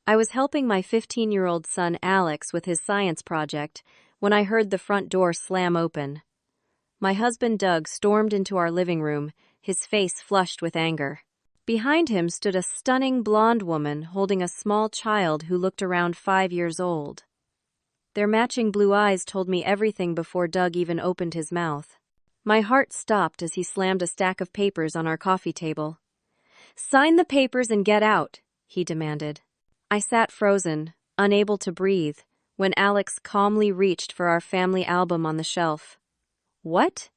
I was helping my 15-year-old son Alex with his science project when I heard the front door slam open. My husband Doug stormed into our living room, his face flushed with anger. Behind him stood a stunning blonde woman holding a small child who looked around 5 years old. Their matching blue eyes told me everything before Doug even opened his mouth. My heart stopped as he slammed a stack of papers on our coffee table. "Sign the papers and get out," he demanded. I sat frozen, unable to breathe, when Alex calmly reached for our family album on the shelf. "What?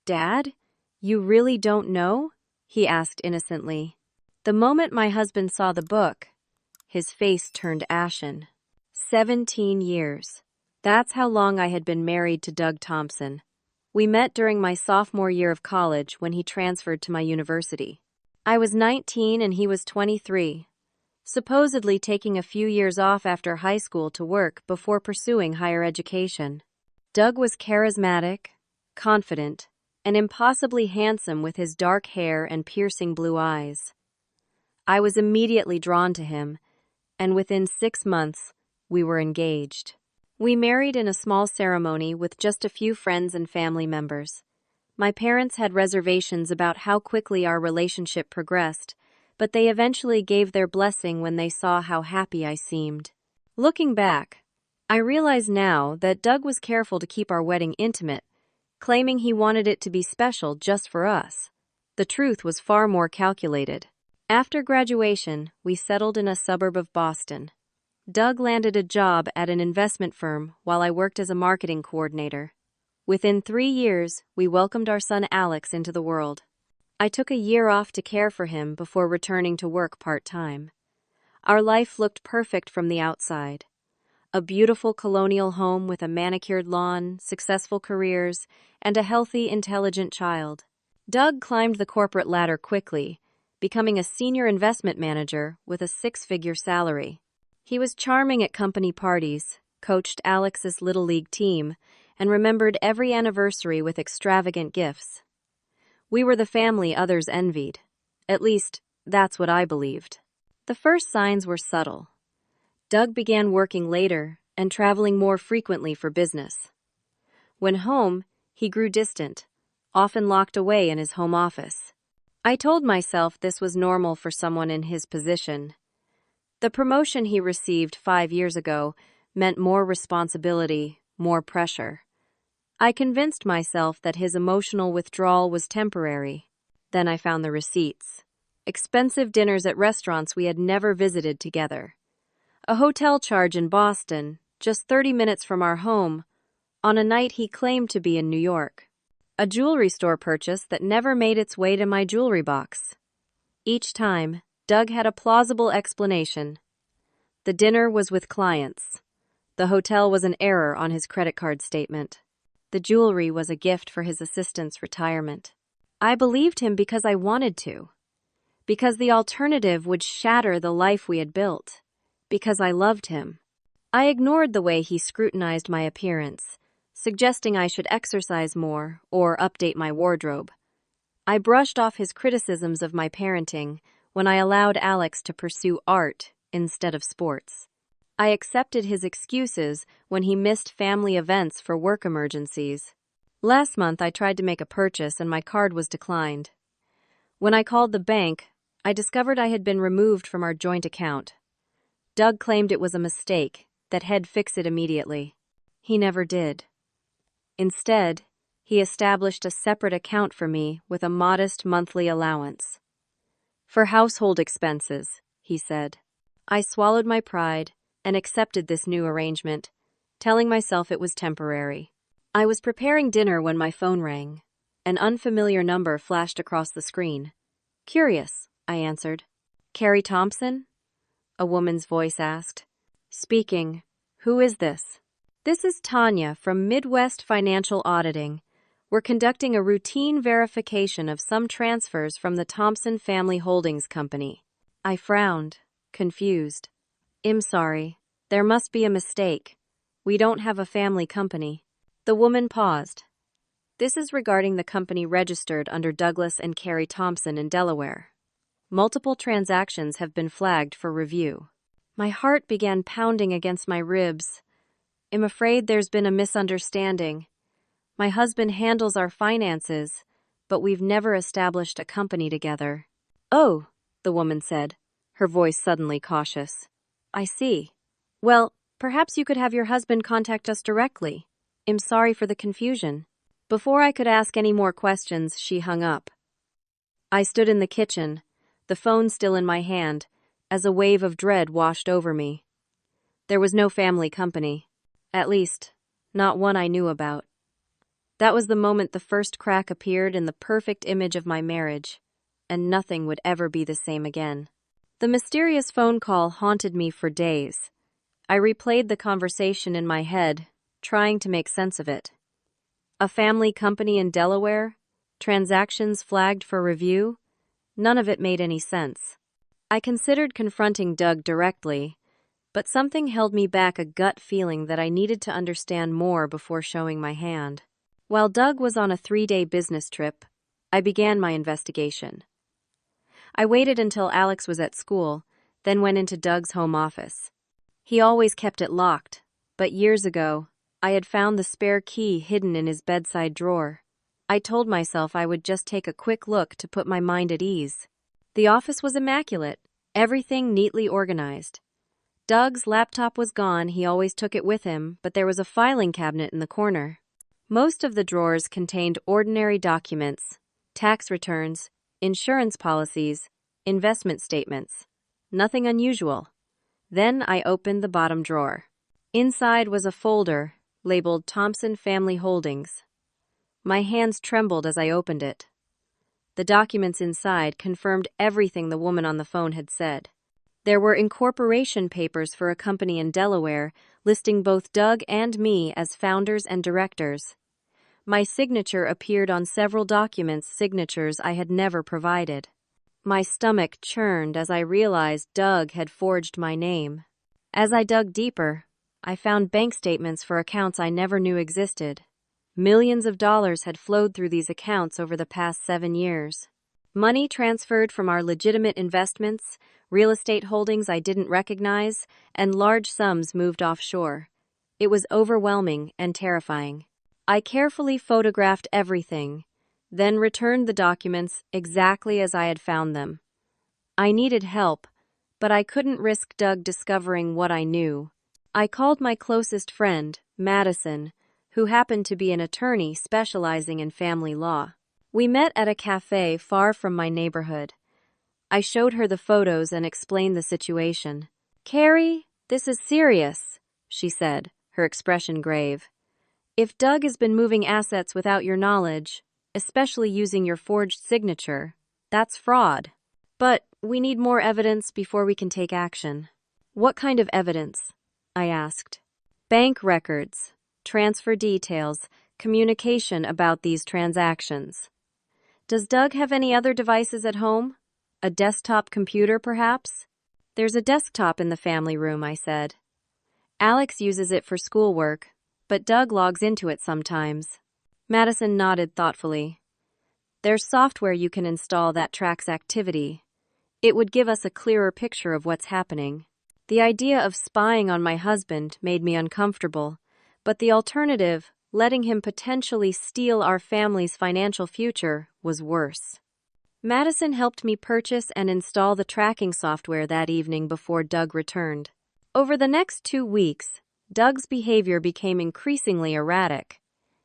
Dad? You really don't know?" he asked innocently. The moment my husband saw the book, his face turned ashen. 17 years. That's how long I had been married to Doug Thompson. We met during my sophomore year of college when he transferred to my university. I was 19 and he was 23, supposedly taking a few years off after high school to work before pursuing higher education. Doug was charismatic, confident, and impossibly handsome with his dark hair and piercing blue eyes. I was immediately drawn to him, and within 6 months, we were engaged. We married in a small ceremony with just a few friends and family members. My parents had reservations about how quickly our relationship progressed, but they eventually gave their blessing when they saw how happy I seemed. Looking back, I realize now that Doug was careful to keep our wedding intimate, claiming he wanted it to be special just for us. The truth was far more calculated. After graduation, we settled in a suburb of Boston. Doug landed a job at an investment firm while I worked as a marketing coordinator. Within 3 years, we welcomed our son Alex into the world. I took a year off to care for him before returning to work part-time. Our life looked perfect from the outside. A beautiful colonial home with a manicured lawn, successful careers, and a healthy, intelligent child. Doug climbed the corporate ladder quickly, becoming a senior investment manager with a 6-figure salary. He was charming at company parties, coached Alex's Little League team, and remembered every anniversary with extravagant gifts. We were the family others envied. At least, that's what I believed. The first signs were subtle. Doug began working later and traveling more frequently for business. When home, he grew distant, often locked away in his home office. I told myself this was normal for someone in his position. The promotion he received 5 years ago meant more responsibility, more pressure. I convinced myself that his emotional withdrawal was temporary. Then I found the receipts. Expensive dinners at restaurants we had never visited together. A hotel charge in Boston, just 30 minutes from our home, on a night he claimed to be in New York. A jewelry store purchase that never made its way to my jewelry box. Each time, Doug had a plausible explanation. The dinner was with clients. The hotel was an error on his credit card statement. The jewelry was a gift for his assistant's retirement. I believed him because I wanted to. Because the alternative would shatter the life we had built. Because I loved him. I ignored the way he scrutinized my appearance, suggesting I should exercise more or update my wardrobe. I brushed off his criticisms of my parenting when I allowed Alex to pursue art instead of sports. I accepted his excuses when he missed family events for work emergencies. Last month, I tried to make a purchase and my card was declined. When I called the bank, I discovered I had been removed from our joint account. Doug claimed it was a mistake, that he'd fix it immediately. He never did. Instead, he established a separate account for me with a modest monthly allowance. "For household expenses," he said. I swallowed my pride and accepted this new arrangement, telling myself it was temporary. I was preparing dinner when my phone rang. An unfamiliar number flashed across the screen. "Curious," I answered. "Carrie Thompson?" a woman's voice asked. "Speaking. Who is this?" "This is Tanya from Midwest Financial Auditing. We're conducting a routine verification of some transfers from the Thompson Family Holdings Company." I frowned, confused. "I'm sorry. There must be a mistake. We don't have a family company." The woman paused. "This is regarding the company registered under Douglas and Carrie Thompson in Delaware. Multiple transactions have been flagged for review." My heart began pounding against my ribs. I'm afraid there's been a misunderstanding. My husband handles our finances, but we've never established a company together. Oh, the woman said, her voice suddenly cautious. I see. Well, perhaps you could have your husband contact us directly. I'm sorry for the confusion. Before I could ask any more questions, she hung up. I stood in the kitchen, the phone still in my hand, as a wave of dread washed over me. There was no family company. At least, not one I knew about. That was the moment the first crack appeared in the perfect image of my marriage, and nothing would ever be the same again. The mysterious phone call haunted me for days. I replayed the conversation in my head, trying to make sense of it. A family company in Delaware? Transactions flagged for review? None of it made any sense. I considered confronting Doug directly, but something held me back, a gut feeling that I needed to understand more before showing my hand. While Doug was on a 3-day business trip, I began my investigation. I waited until Alex was at school, then went into Doug's home office. He always kept it locked, but years ago, I had found the spare key hidden in his bedside drawer. I told myself I would just take a quick look to put my mind at ease. The office was immaculate, everything neatly organized. Doug's laptop was gone, he always took it with him, but there was a filing cabinet in the corner. Most of the drawers contained ordinary documents, tax returns, insurance policies, investment statements. Nothing unusual. Then I opened the bottom drawer. Inside was a folder labeled Thompson Family Holdings. My hands trembled as I opened it. The documents inside confirmed everything the woman on the phone had said. There were incorporation papers for a company in Delaware, listing both Doug and me as founders and directors. My signature appeared on several documents, signatures I had never provided. My stomach churned as I realized Doug had forged my name. As I dug deeper, I found bank statements for accounts I never knew existed. Millions of dollars had flowed through these accounts over the past 7 years. Money transferred from our legitimate investments, real estate holdings I didn't recognize, and large sums moved offshore. It was overwhelming and terrifying. I carefully photographed everything, then returned the documents exactly as I had found them. I needed help, but I couldn't risk Doug discovering what I knew. I called my closest friend, Madison, who happened to be an attorney specializing in family law. We met at a cafe far from my neighborhood. I showed her the photos and explained the situation. "Carrie, this is serious," she said, her expression grave. "If Doug has been moving assets without your knowledge, especially using your forged signature, that's fraud. But we need more evidence before we can take action." "What kind of evidence?" I asked. "Bank records, transfer details, communication about these transactions." "Does Doug have any other devices at home? A desktop computer, perhaps?" "There's a desktop in the family room," I said. "Alex uses it for schoolwork, but Doug logs into it sometimes." Madison nodded thoughtfully. "There's software you can install that tracks activity. It would give us a clearer picture of what's happening." The idea of spying on my husband made me uncomfortable, but the alternative, letting him potentially steal our family's financial future, was worse. Madison helped me purchase and install the tracking software that evening before Doug returned. Over the next 2 weeks, Doug's behavior became increasingly erratic.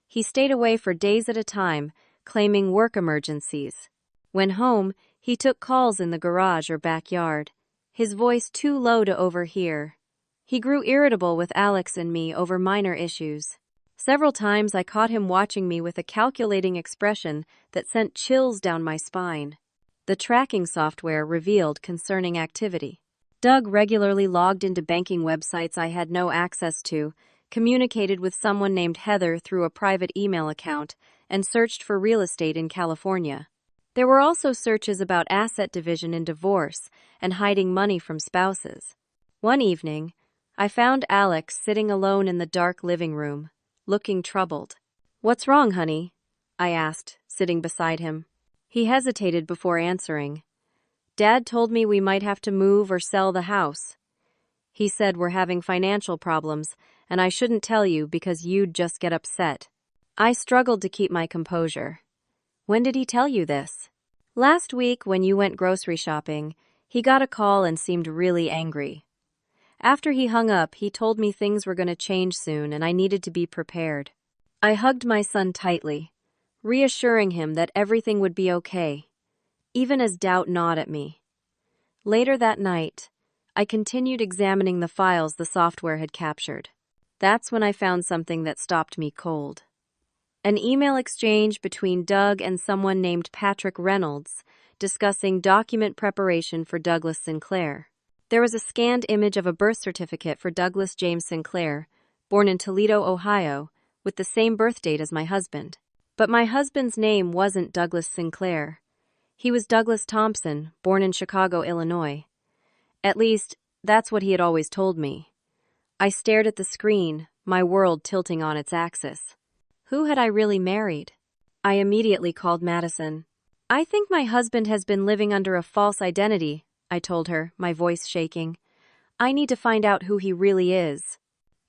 He stayed away for days at a time, claiming work emergencies. When home, he took calls in the garage or backyard, his voice too low to overhear. He grew irritable with Alex and me over minor issues. Several times I caught him watching me with a calculating expression that sent chills down my spine. The tracking software revealed concerning activity. Doug regularly logged into banking websites I had no access to, communicated with someone named Heather through a private email account, and searched for real estate in California. There were also searches about asset division and divorce and hiding money from spouses. One evening, I found Alex sitting alone in the dark living room, looking troubled. "What's wrong, honey?" I asked, sitting beside him. He hesitated before answering. "Dad told me we might have to move or sell the house. He said we're having financial problems, and I shouldn't tell you because you'd just get upset. I struggled to keep my composure. When did he tell you this? Last week when you went grocery shopping, he got a call and seemed really angry. After he hung up, he told me things were going to change soon and I needed to be prepared. I hugged my son tightly, reassuring him that everything would be okay, even as doubt gnawed at me. Later that night, I continued examining the files the software had captured. That's when I found something that stopped me cold. An email exchange between Doug and someone named Patrick Reynolds discussing document preparation for Douglas Sinclair. There was a scanned image of a birth certificate for Douglas James Sinclair, born in Toledo, Ohio, with the same birth date as my husband. But my husband's name wasn't Douglas Sinclair. He was Douglas Thompson, born in Chicago, Illinois. At least, that's what he had always told me. I stared at the screen, my world tilting on its axis. Who had I really married? I immediately called Madison. I think my husband has been living under a false identity, I told her, my voice shaking. I need to find out who he really is.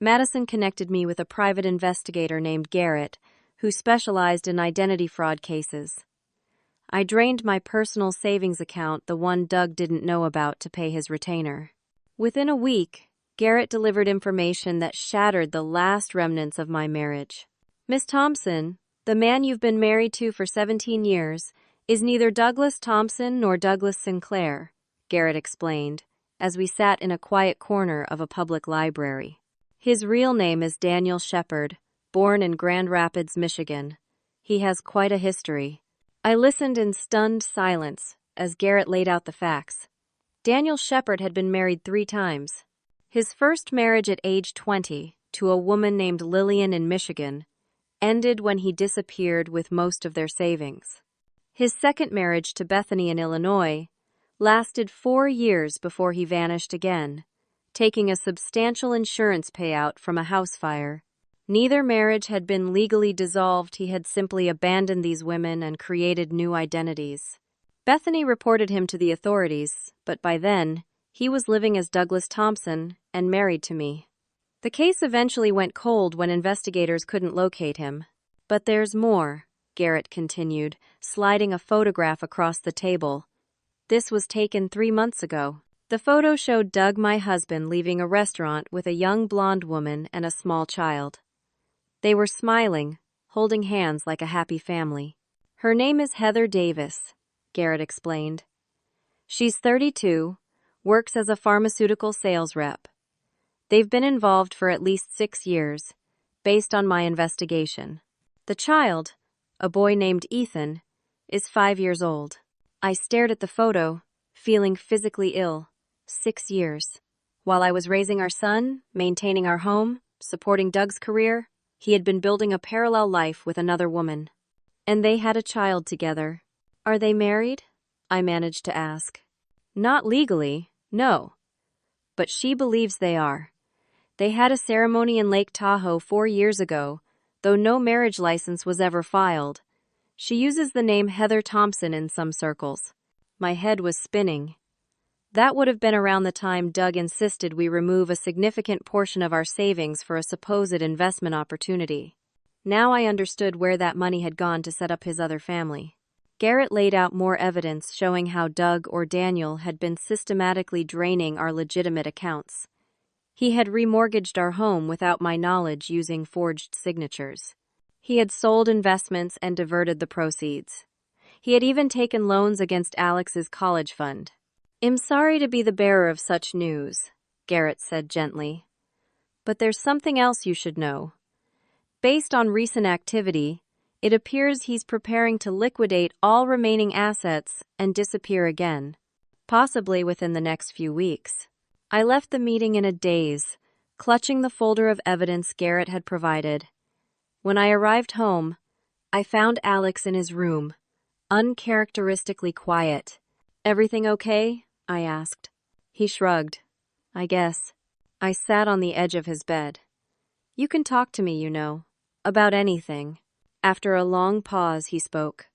Madison connected me with a private investigator named Garrett, who specialized in identity fraud cases. I drained my personal savings account, the one Doug didn't know about, to pay his retainer. Within a week, Garrett delivered information that shattered the last remnants of my marriage. Miss Thompson, the man you've been married to for 17 years, is neither Douglas Thompson nor Douglas Sinclair, Garrett explained, as we sat in a quiet corner of a public library. His real name is Daniel Shepard, born in Grand Rapids, Michigan. He has quite a history. I listened in stunned silence as Garrett laid out the facts. Daniel Shepard had been married 3 times. His first marriage at age 20 to a woman named Lillian in Michigan ended when he disappeared with most of their savings. His second marriage to Bethany in Illinois lasted 4 years before he vanished again, taking a substantial insurance payout from a house fire. Neither marriage had been legally dissolved. He had simply abandoned these women and created new identities. Bethany reported him to the authorities, but by then, he was living as Douglas Thompson and married to me. The case eventually went cold when investigators couldn't locate him. But there's more, Garrett continued, sliding a photograph across the table. This was taken 3 months ago. The photo showed Doug, my husband, leaving a restaurant with a young blonde woman and a small child. They were smiling, holding hands like a happy family. Her name is Heather Davis, Garrett explained. She's 32, works as a pharmaceutical sales rep. They've been involved for at least 6 years, based on my investigation. The child, a boy named Ethan, is 5 years old. I stared at the photo, feeling physically ill. 6 years. While I was raising our son, maintaining our home, supporting Doug's career, he had been building a parallel life with another woman. And they had a child together. Are they married? I managed to ask. Not legally, no. But she believes they are. They had a ceremony in Lake Tahoe 4 years ago, though no marriage license was ever filed. She uses the name Heather Thompson in some circles. My head was spinning. That would have been around the time Doug insisted we remove a significant portion of our savings for a supposed investment opportunity. Now I understood where that money had gone to set up his other family. Garrett laid out more evidence showing how Doug or Daniel had been systematically draining our legitimate accounts. He had remortgaged our home without my knowledge using forged signatures. He had sold investments and diverted the proceeds. He had even taken loans against Alex's college fund. I'm sorry to be the bearer of such news, Garrett said gently. But there's something else you should know. Based on recent activity, it appears he's preparing to liquidate all remaining assets and disappear again, possibly within the next few weeks. I left the meeting in a daze, clutching the folder of evidence Garrett had provided. When I arrived home, I found Alex in his room, uncharacteristically quiet. Everything okay? I asked. He shrugged. I guess. I sat on the edge of his bed. You can talk to me, you know, about anything. After a long pause, he spoke.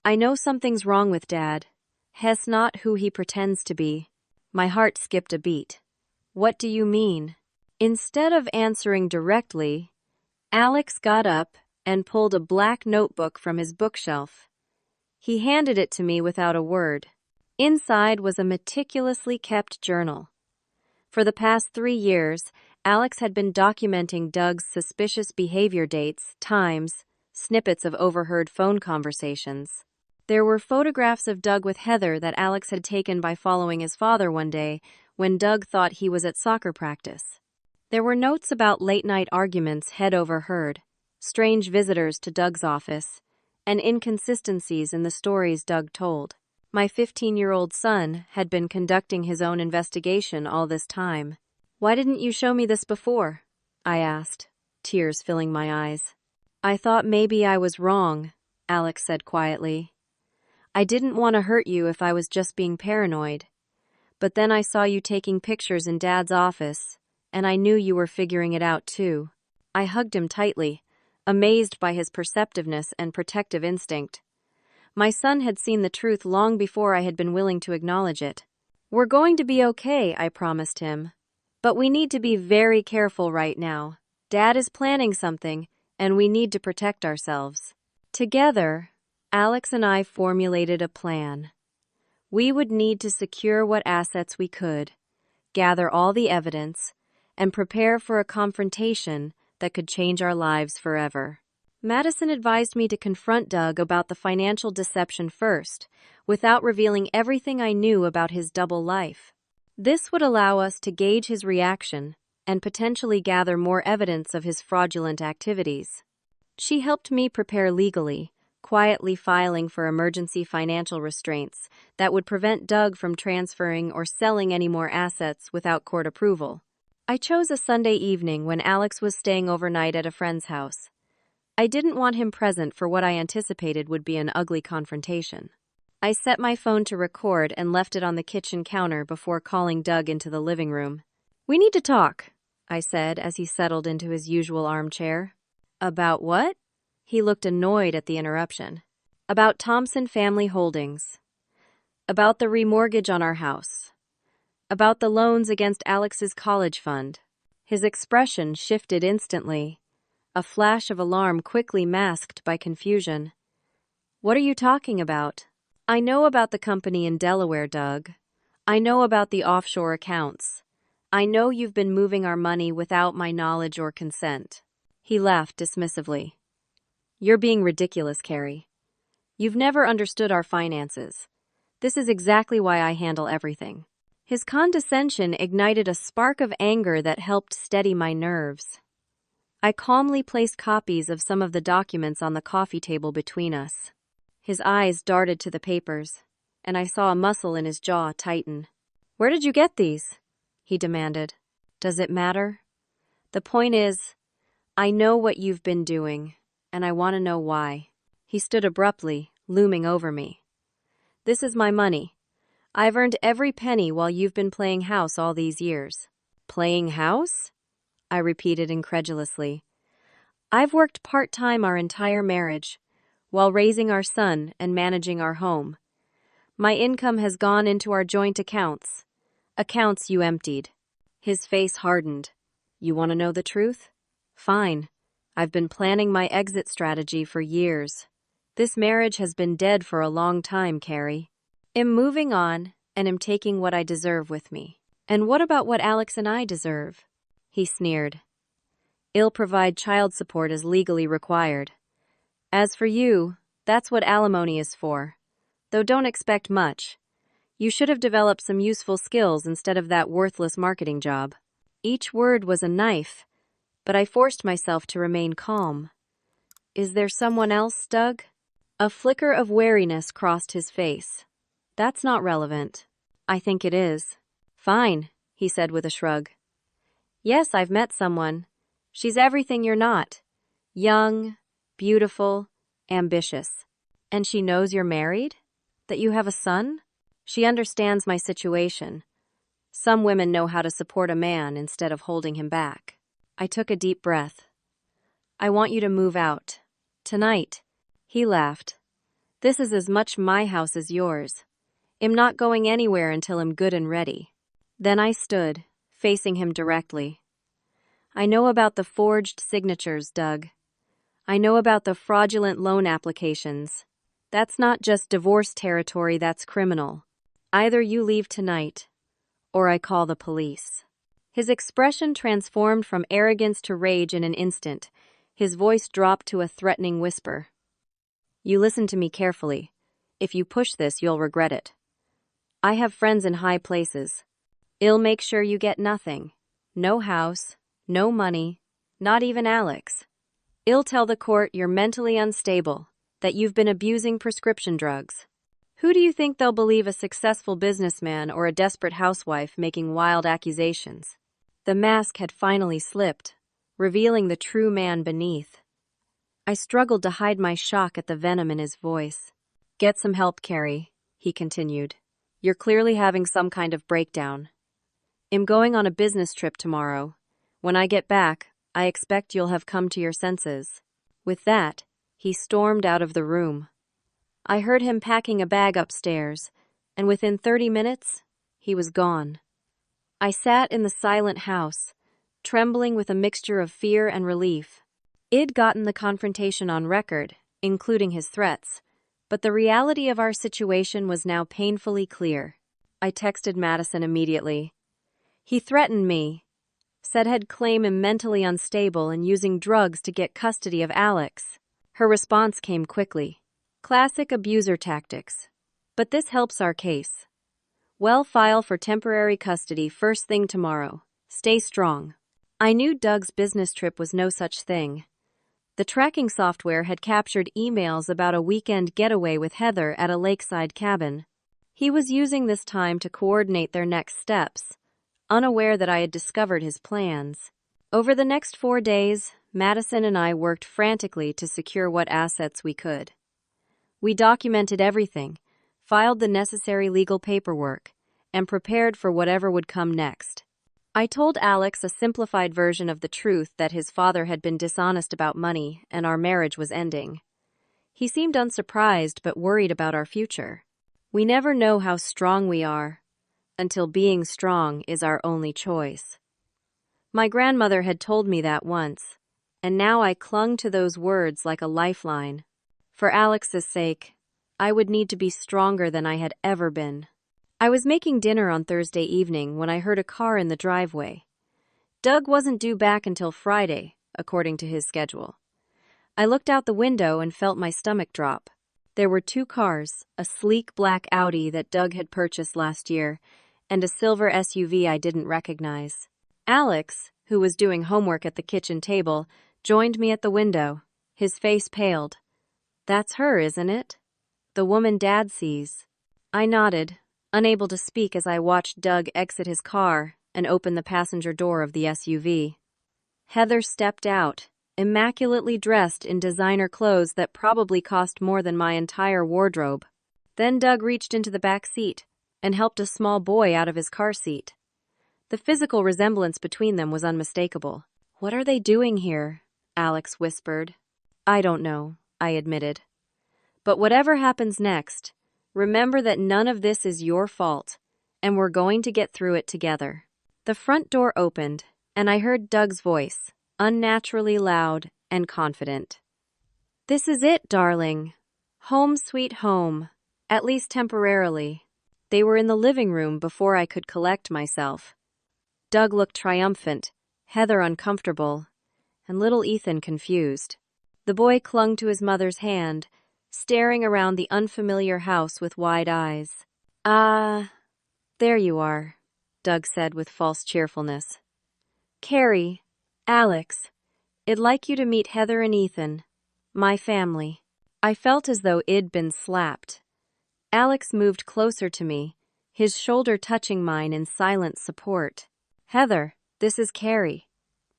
I know something's wrong with Dad. He's not who he pretends to be. My heart skipped a beat. What do you mean? Instead of answering directly, Alex got up and pulled a black notebook from his bookshelf. He handed it to me without a word. Inside was a meticulously kept journal. For the past 3 years, Alex had been documenting Doug's suspicious behavior, dates, times, snippets of overheard phone conversations. There were photographs of Doug with Heather that Alex had taken by following his father one day when Doug thought he was at soccer practice. There were notes about late-night arguments Head overheard, strange visitors to Doug's office, and inconsistencies in the stories Doug told. My 15-year-old son had been conducting his own investigation all this time. "Why didn't you show me this before?" I asked, tears filling my eyes. "I thought maybe I was wrong," Alex said quietly. "I didn't want to hurt you if I was just being paranoid. But then I saw you taking pictures in Dad's office, and I knew you were figuring it out too." I hugged him tightly, amazed by his perceptiveness and protective instinct. My son had seen the truth long before I had been willing to acknowledge it. "We're going to be okay," I promised him. "But we need to be very careful right now. Dad is planning something, and we need to protect ourselves." Together, Alex and I formulated a plan. We would need to secure what assets we could, gather all the evidence, and prepare for a confrontation that could change our lives forever. Madison advised me to confront Doug about the financial deception first, without revealing everything I knew about his double life. This would allow us to gauge his reaction and potentially gather more evidence of his fraudulent activities. She helped me prepare legally, quietly filing for emergency financial restraints that would prevent Doug from transferring or selling any more assets without court approval. I chose a Sunday evening when Alex was staying overnight at a friend's house. I didn't want him present for what I anticipated would be an ugly confrontation. I set my phone to record and left it on the kitchen counter before calling Doug into the living room. "We need to talk," I said as he settled into his usual armchair. "About what?" He looked annoyed at the interruption. "About Thompson Family Holdings. About the remortgage on our house. About the loans against Alex's college fund." His expression shifted instantly, a flash of alarm quickly masked by confusion. "What are you talking about?" "I know about the company in Delaware, Doug. I know about the offshore accounts. I know you've been moving our money without my knowledge or consent." He laughed dismissively. "You're being ridiculous, Carrie. You've never understood our finances. This is exactly why I handle everything." His condescension ignited a spark of anger that helped steady my nerves. I calmly placed copies of some of the documents on the coffee table between us. His eyes darted to the papers, and I saw a muscle in his jaw tighten. "Where did you get these?" he demanded. "Does it matter? The point is, I know what you've been doing, and I want to know why." He stood abruptly, looming over me. "This is my money. I've earned every penny while you've been playing house all these years." "Playing house?" I repeated incredulously. "I've worked part-time our entire marriage, while raising our son and managing our home. My income has gone into our joint accounts you emptied." His face hardened. "You want to know the truth? Fine. I've been planning my exit strategy for years. This marriage has been dead for a long time, Carrie. I'm moving on, and I'm taking what I deserve with me." "And what about what Alex and I deserve?" He sneered. "I'll provide child support as legally required. As for you, that's what alimony is for. Though don't expect much. You should have developed some useful skills instead of that worthless marketing job." Each word was a knife, but I forced myself to remain calm. "Is there someone else, Doug?" A flicker of wariness crossed his face. "That's not relevant." "I think it is." "Fine," he said with a shrug. "Yes, I've met someone. She's everything you're not. Young, beautiful, ambitious. And she knows you're married? That you have a son? She understands my situation. Some women know how to support a man instead of holding him back." I took a deep breath. "I want you to move out. Tonight." He laughed. "This is as much my house as yours. I'm not going anywhere until I'm good and ready." Then I stood, facing him directly. I know about the forged signatures, Doug. I know about the fraudulent loan applications. That's not just divorce territory, that's criminal. Either you leave tonight, or I call the police. His expression transformed from arrogance to rage in an instant. His voice dropped to a threatening whisper. You listen to me carefully. If you push this, you'll regret it. I have friends in high places. I'll make sure you get nothing. No house, no money, not even Alex. I'll tell the court you're mentally unstable, that you've been abusing prescription drugs. Who do you think they'll believe, a successful businessman or a desperate housewife making wild accusations? The mask had finally slipped, revealing the true man beneath. I struggled to hide my shock at the venom in his voice. Get some help, Carrie, he continued. You're clearly having some kind of breakdown. I'm going on a business trip tomorrow. When I get back, I expect you'll have come to your senses. With that, he stormed out of the room. I heard him packing a bag upstairs, and within 30 minutes, he was gone. I sat in the silent house, trembling with a mixture of fear and relief. I'd gotten the confrontation on record, including his threats, but the reality of our situation was now painfully clear. I texted Madison immediately. He threatened me, said he'd claim him mentally unstable and using drugs to get custody of Alex. Her response came quickly. Classic abuser tactics. But this helps our case. Well, file for temporary custody first thing tomorrow. Stay strong. I knew Doug's business trip was no such thing. The tracking software had captured emails about a weekend getaway with Heather at a lakeside cabin. He was using this time to coordinate their next steps, unaware that I had discovered his plans. Over the next 4 days, Madison and I worked frantically to secure what assets we could. We documented everything, filed the necessary legal paperwork, and prepared for whatever would come next. I told Alex a simplified version of the truth, that his father had been dishonest about money and our marriage was ending. He seemed unsurprised but worried about our future. We never know how strong we are until being strong is our only choice. My grandmother had told me that once, and now I clung to those words like a lifeline. For Alex's sake, I would need to be stronger than I had ever been. I was making dinner on Thursday evening when I heard a car in the driveway. Doug wasn't due back until Friday, according to his schedule. I looked out the window and felt my stomach drop. There were 2 cars, a sleek black Audi that Doug had purchased last year, and a silver SUV I didn't recognize. Alex, who was doing homework at the kitchen table, joined me at the window. His face paled. That's her, isn't it? The woman Dad sees. I nodded, unable to speak as I watched Doug exit his car and open the passenger door of the SUV. Heather stepped out, immaculately dressed in designer clothes that probably cost more than my entire wardrobe. Then Doug reached into the back seat and helped a small boy out of his car seat. The physical resemblance between them was unmistakable. What are they doing here? Alex whispered. I don't know, I admitted. But whatever happens next, remember that none of this is your fault, and we're going to get through it together. The front door opened, and I heard Doug's voice, unnaturally loud and confident. This is it, darling. Home sweet home, at least temporarily. They were in the living room before I could collect myself. Doug looked triumphant, Heather uncomfortable, and little Ethan confused. The boy clung to his mother's hand, staring around the unfamiliar house with wide eyes. There you are, Doug said with false cheerfulness. Carrie, Alex, I'd like you to meet Heather and Ethan, my family. I felt as though I'd been slapped. Alex moved closer to me, his shoulder touching mine in silent support. Heather, this is Carrie.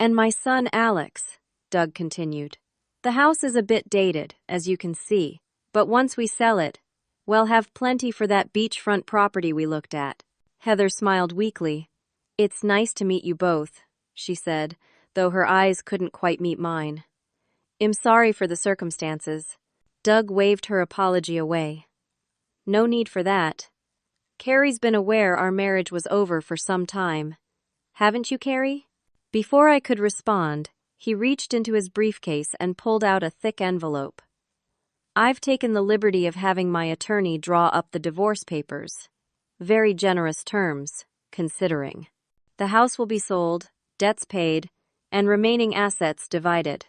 And my son Alex, Doug continued. The house is a bit dated, as you can see, but once we sell it, we'll have plenty for that beachfront property we looked at. Heather smiled weakly. It's nice to meet you both, she said, though her eyes couldn't quite meet mine. I'm sorry for the circumstances. Doug waved her apology away. No need for that. Carrie's been aware our marriage was over for some time. Haven't you, Carrie? Before I could respond, he reached into his briefcase and pulled out a thick envelope. I've taken the liberty of having my attorney draw up the divorce papers. Very generous terms, considering. The house will be sold, debts paid, and remaining assets divided.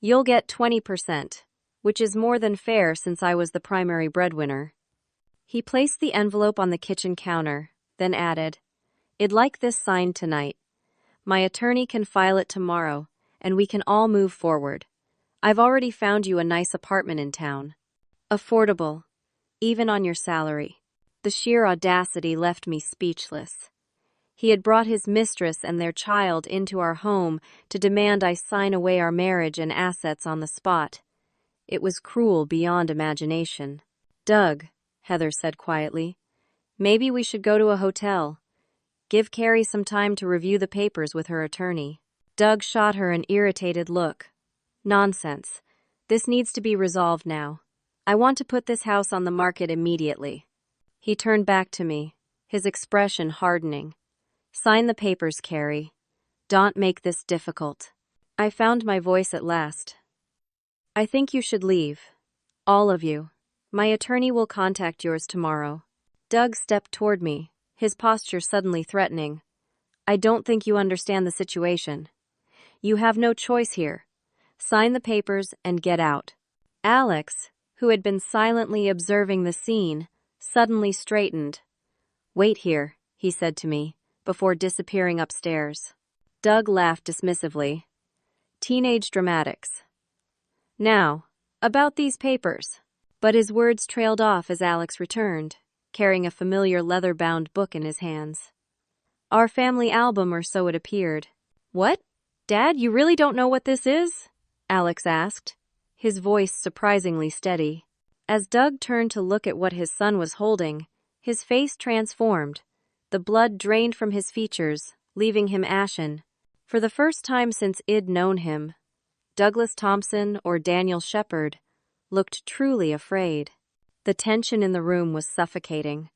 You'll get 20%, which is more than fair since I was the primary breadwinner. He placed the envelope on the kitchen counter, then added, I'd like this signed tonight. My attorney can file it tomorrow, and we can all move forward. I've already found you a nice apartment in town. Affordable, even on your salary. The sheer audacity left me speechless. He had brought his mistress and their child into our home to demand I sign away our marriage and assets on the spot. It was cruel beyond imagination. Doug, Heather said quietly, maybe we should go to a hotel. Give Carrie some time to review the papers with her attorney. Doug shot her an irritated look. Nonsense. This needs to be resolved now. I want to put this house on the market immediately. He turned back to me, his expression hardening. Sign the papers, Carrie. Don't make this difficult. I found my voice at last. I think you should leave. All of you. My attorney will contact yours tomorrow. Doug stepped toward me, his posture suddenly threatening. I don't think you understand the situation. You have no choice here. Sign the papers and get out. Alex, who had been silently observing the scene, suddenly straightened. Wait here, he said to me, before disappearing upstairs. Doug laughed dismissively. Teenage dramatics. Now, about these papers. But his words trailed off as Alex returned, carrying a familiar leather-bound book in his hands. Our family album, or so it appeared. What? Dad, you really don't know what this is? Alex asked, his voice surprisingly steady. As Doug turned to look at what his son was holding, his face transformed. The blood drained from his features, leaving him ashen. For the first time since I'd known him, Douglas Thompson or Daniel Shepard looked truly afraid. The tension in the room was suffocating.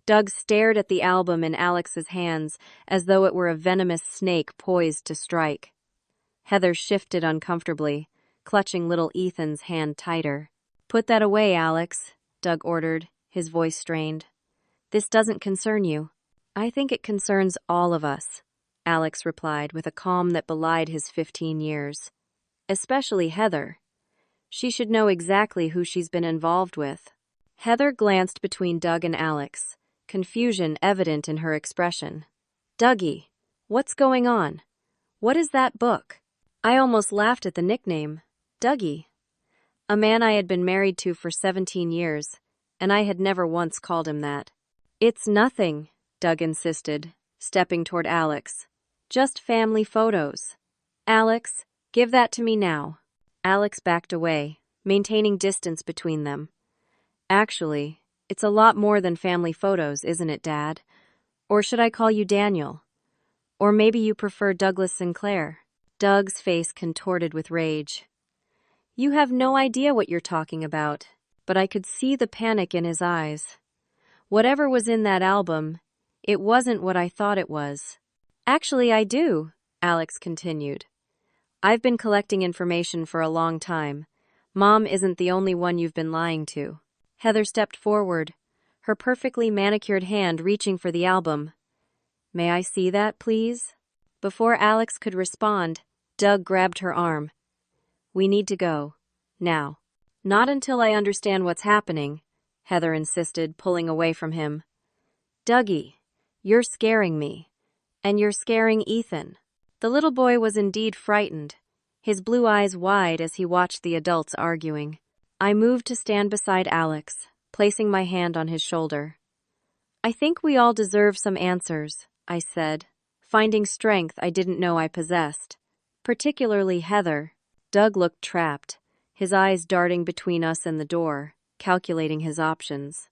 Doug stared at the album in Alex's hands as though it were a venomous snake poised to strike. Heather shifted uncomfortably, clutching little Ethan's hand tighter. Put that away, Alex, Doug ordered, his voice strained. This doesn't concern you. I think it concerns all of us, Alex replied with a calm that belied his 15 years. Especially Heather. She should know exactly who she's been involved with. Heather glanced between Doug and Alex, confusion evident in her expression. Dougie, what's going on? What is that book? I almost laughed at the nickname, Dougie. A man I had been married to for 17 years, and I had never once called him that. It's nothing, Doug insisted, stepping toward Alex. Just family photos. Alex, give that to me now. Alex backed away, maintaining distance between them. Actually, it's a lot more than family photos, isn't it, Dad? Or should I call you Daniel? Or maybe you prefer Douglas Sinclair? Doug's face contorted with rage. You have no idea what you're talking about, but I could see the panic in his eyes. Whatever was in that album, it wasn't what I thought it was. Actually, I do, Alex continued. I've been collecting information for a long time. Mom isn't the only one you've been lying to. Heather stepped forward, her perfectly manicured hand reaching for the album. May I see that, please? Before Alex could respond, Doug grabbed her arm. We need to go. Now. Not until I understand what's happening, Heather insisted, pulling away from him. Dougie, you're scaring me. And you're scaring Ethan. The little boy was indeed frightened, his blue eyes wide as he watched the adults arguing. I moved to stand beside Alex, placing my hand on his shoulder. I think we all deserve some answers, I said, finding strength I didn't know I possessed. Particularly Heather. Doug looked trapped, his eyes darting between us and the door, calculating his options.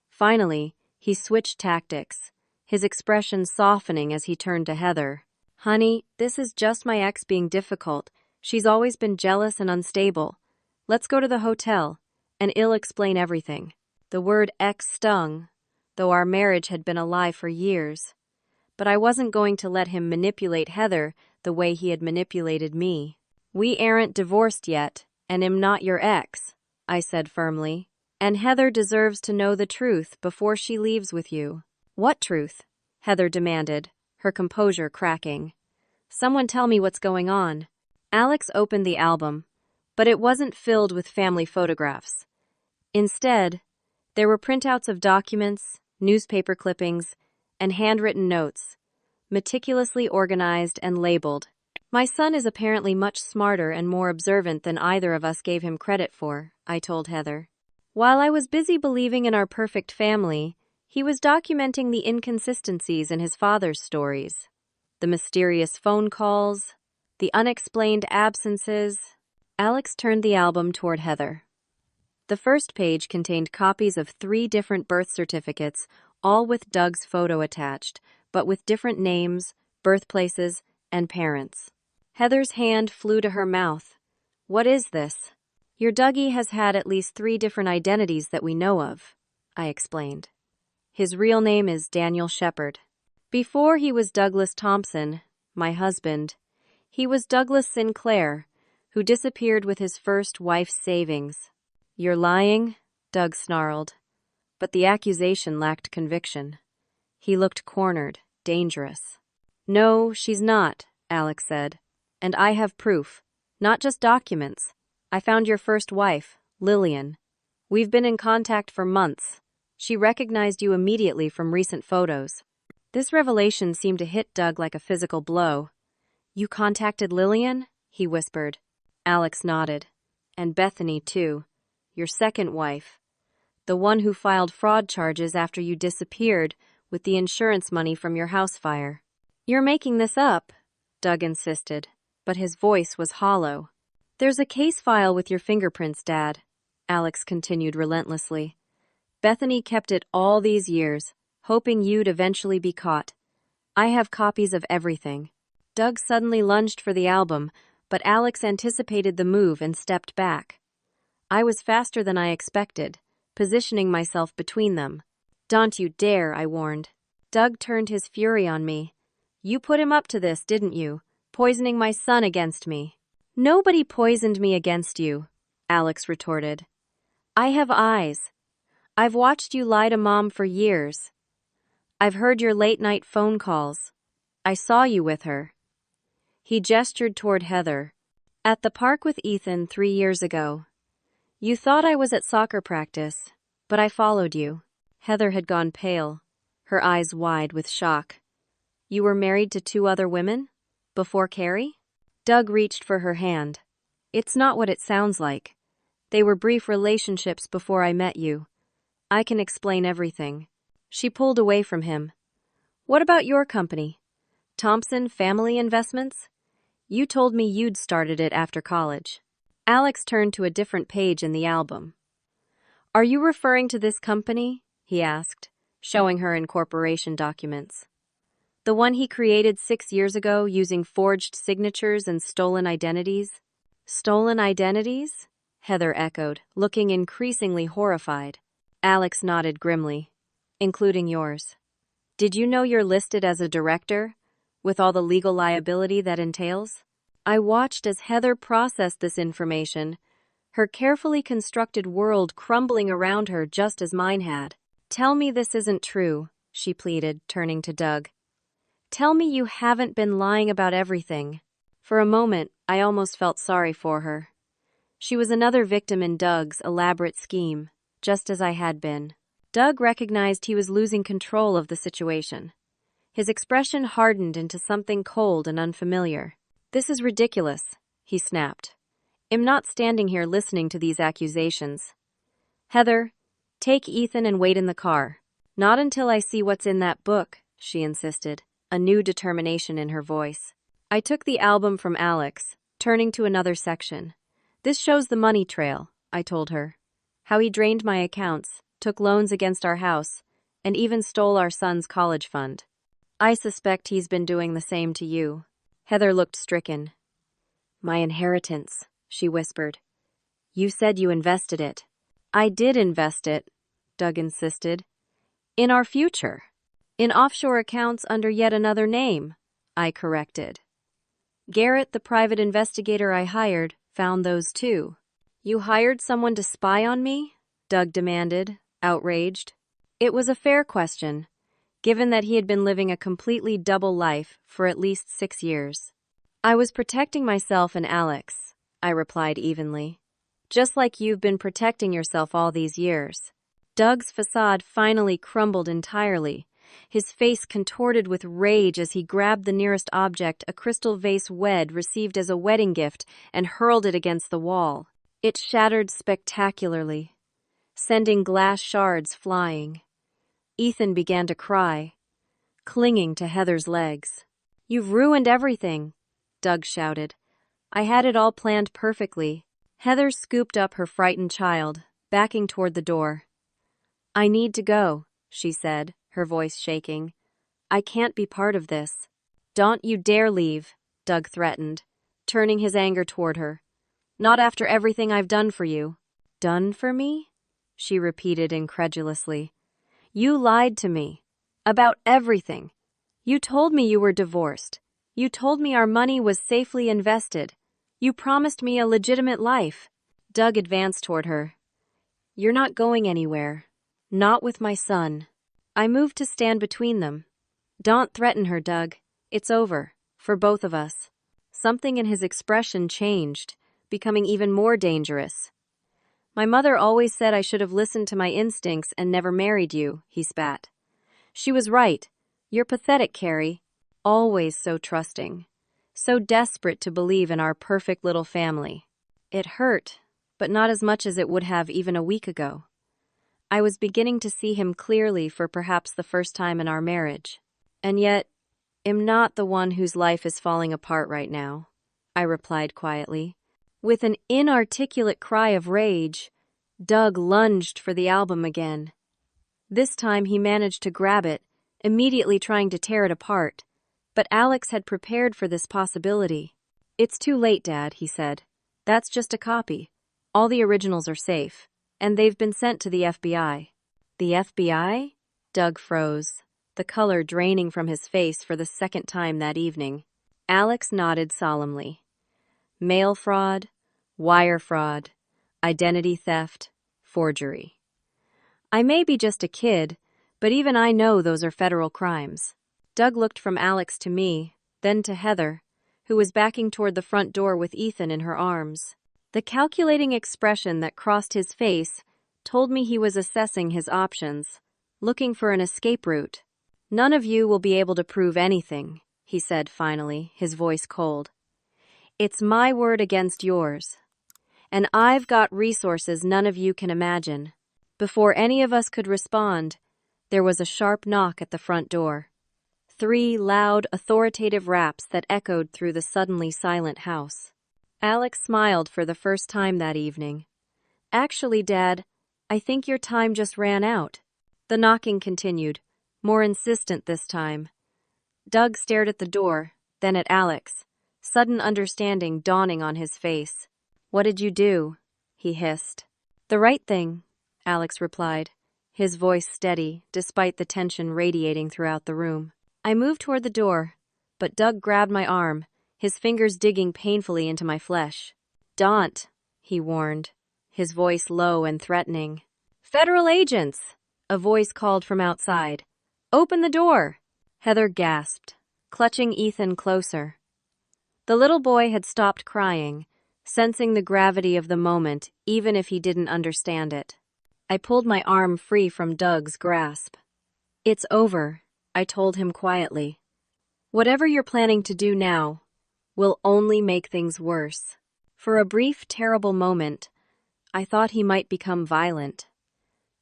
Finally, he switched tactics, his expression softening as he turned to Heather. Honey, this is just my ex being difficult. She's always been jealous and unstable. Let's go to the hotel, and I'll explain everything. The word ex stung, though our marriage had been a lie for years. but I wasn't going to let him manipulate Heather the way he had manipulated me. "We aren't divorced yet, and am not your ex," I said firmly. "And Heather deserves to know the truth before she leaves with you." "What truth?" Heather demanded, her composure cracking. "Someone tell me what's going on." Alex opened the album, but it wasn't filled with family photographs. Instead, there were printouts of documents, newspaper clippings, and handwritten notes, meticulously organized and labeled. "My son is apparently much smarter and more observant than either of us gave him credit for," I told Heather. "While I was busy believing in our perfect family, he was documenting the inconsistencies in his father's stories. The mysterious phone calls, the unexplained absences." Alex turned the album toward Heather. The first page contained copies of 3 different birth certificates, all with Doug's photo attached, but with different names, birthplaces, and parents. Heather's hand flew to her mouth. "What is this?" "Your Dougie has had at least 3 different identities that we know of," I explained. "His real name is Daniel Shepard. Before he was Douglas Thompson, my husband, he was Douglas Sinclair, who disappeared with his first wife's savings." "You're lying?" Doug snarled. But the accusation lacked conviction. He looked cornered, dangerous. "No, she's not," Alex said. "And I have proof. Not just documents. I found your first wife, Lillian. We've been in contact for months. She recognized you immediately from recent photos." This revelation seemed to hit Doug like a physical blow. "You contacted Lillian?" he whispered. Alex nodded. "And Bethany, too. Your second wife. The one who filed fraud charges after you disappeared with the insurance money from your house fire." "You're making this up," Doug insisted, but his voice was hollow. "There's a case file with your fingerprints, Dad," Alex continued relentlessly. "Bethany kept it all these years, hoping you'd eventually be caught. I have copies of everything." Doug suddenly lunged for the album, but Alex anticipated the move and stepped back. I was faster than I expected, positioning myself between them. "Don't you dare," I warned. Doug turned his fury on me. "You put him up to this, didn't you? Poisoning my son against me." "Nobody poisoned me against you," Alex retorted. "I have eyes. I've watched you lie to Mom for years. I've heard your late-night phone calls. I saw you with her." He gestured toward Heather. "At the park with Ethan 3 years ago. You thought I was at soccer practice, but I followed you." Heather had gone pale, her eyes wide with shock. "You were married to 2 other women? Before Carrie?" Doug reached for her hand. "It's not what it sounds like. They were brief relationships before I met you. I can explain everything." She pulled away from him. "What about your company? Thompson Family Investments? You told me you'd started it after college." Alex turned to a different page in the album. "Are you referring to this company?" he asked, showing her incorporation documents. "The one he created 6 years ago using forged signatures and stolen identities?" "Stolen identities?" Heather echoed, looking increasingly horrified. Alex nodded grimly. "Including yours. Did you know you're listed as a director, with all the legal liability that entails?" I watched as Heather processed this information, her carefully constructed world crumbling around her just as mine had. "Tell me this isn't true," she pleaded, turning to Doug. "Tell me you haven't been lying about everything." For a moment, I almost felt sorry for her. She was another victim in Doug's elaborate scheme, just as I had been. Doug recognized he was losing control of the situation. His expression hardened into something cold and unfamiliar. "This is ridiculous," he snapped. "I'm not standing here listening to these accusations. Heather, take Ethan and wait in the car." "Not until I see what's in that book," she insisted, a new determination in her voice. I took the album from Alex, turning to another section. "This shows the money trail," I told her. "How he drained my accounts, took loans against our house, and even stole our son's college fund. I suspect he's been doing the same to you." Heather looked stricken. "My inheritance," she whispered. "You said you invested it." "I did invest it," Doug insisted. "In our future." In offshore accounts under yet another name, I corrected. Garrett, the private investigator I hired, found those too. You hired someone to spy on me? Doug demanded, outraged. It was a fair question, given that he had been living a completely double life for at least 6 years. I was protecting myself and Alex, I replied evenly. Just like you've been protecting yourself all these years. Doug's facade finally crumbled entirely, his face contorted with rage as he grabbed the nearest object, a crystal vase Wed received as a wedding gift, and hurled it against the wall. It shattered spectacularly, sending glass shards flying. Ethan began to cry, clinging to Heather's legs. You've ruined everything, Doug shouted. I had it all planned perfectly. Heather scooped up her frightened child, backing toward the door. I need to go, she said, her voice shaking. I can't be part of this. Don't you dare leave, Doug threatened, turning his anger toward her. Not after everything I've done for you. Done for me? She repeated incredulously. You lied to me. About everything. You told me you were divorced. You told me our money was safely invested. You promised me a legitimate life. Doug advanced toward her. You're not going anywhere. Not with my son. I moved to stand between them. Don't threaten her, Doug. It's over. For both of us. Something in his expression changed, becoming even more dangerous. My mother always said I should have listened to my instincts and never married you, he spat. She was right. You're pathetic, Carrie. Always so trusting. So desperate to believe in our perfect little family. It hurt, but not as much as it would have even a week ago. I was beginning to see him clearly for perhaps the first time in our marriage. And yet, am not the one whose life is falling apart right now, I replied quietly. With an inarticulate cry of rage, Doug lunged for the album again. This time he managed to grab it, immediately trying to tear it apart. But Alex had prepared for this possibility. It's too late, Dad, he said. That's just a copy. All the originals are safe, and they've been sent to the FBI. The FBI? Doug froze, the color draining from his face for the second time that evening. Alex nodded solemnly. Mail fraud, wire fraud, identity theft, forgery. I may be just a kid, but even I know those are federal crimes. Doug looked from Alex to me, then to Heather, who was backing toward the front door with Ethan in her arms. The calculating expression that crossed his face told me he was assessing his options, looking for an escape route. None of you will be able to prove anything, he said finally, his voice cold. It's my word against yours. And I've got resources none of you can imagine. Before any of us could respond, there was a sharp knock at the front door. 3 loud, authoritative raps that echoed through the suddenly silent house. Alex smiled for the first time that evening. Actually, Dad, I think your time just ran out. The knocking continued, more insistent this time. Doug stared at the door, then at Alex, sudden understanding dawning on his face. What did you do? He hissed. The right thing, Alex replied, his voice steady despite the tension radiating throughout the room. I moved toward the door, but Doug grabbed my arm, his fingers digging painfully into my flesh. Don't, he warned, his voice low and threatening. Federal agents! A voice called from outside. Open the door! Heather gasped, clutching Ethan closer. The little boy had stopped crying, sensing the gravity of the moment even if he didn't understand it. I pulled my arm free from Doug's grasp. It's over, I told him quietly. Whatever you're planning to do now will only make things worse. For a brief, terrible moment, I thought he might become violent.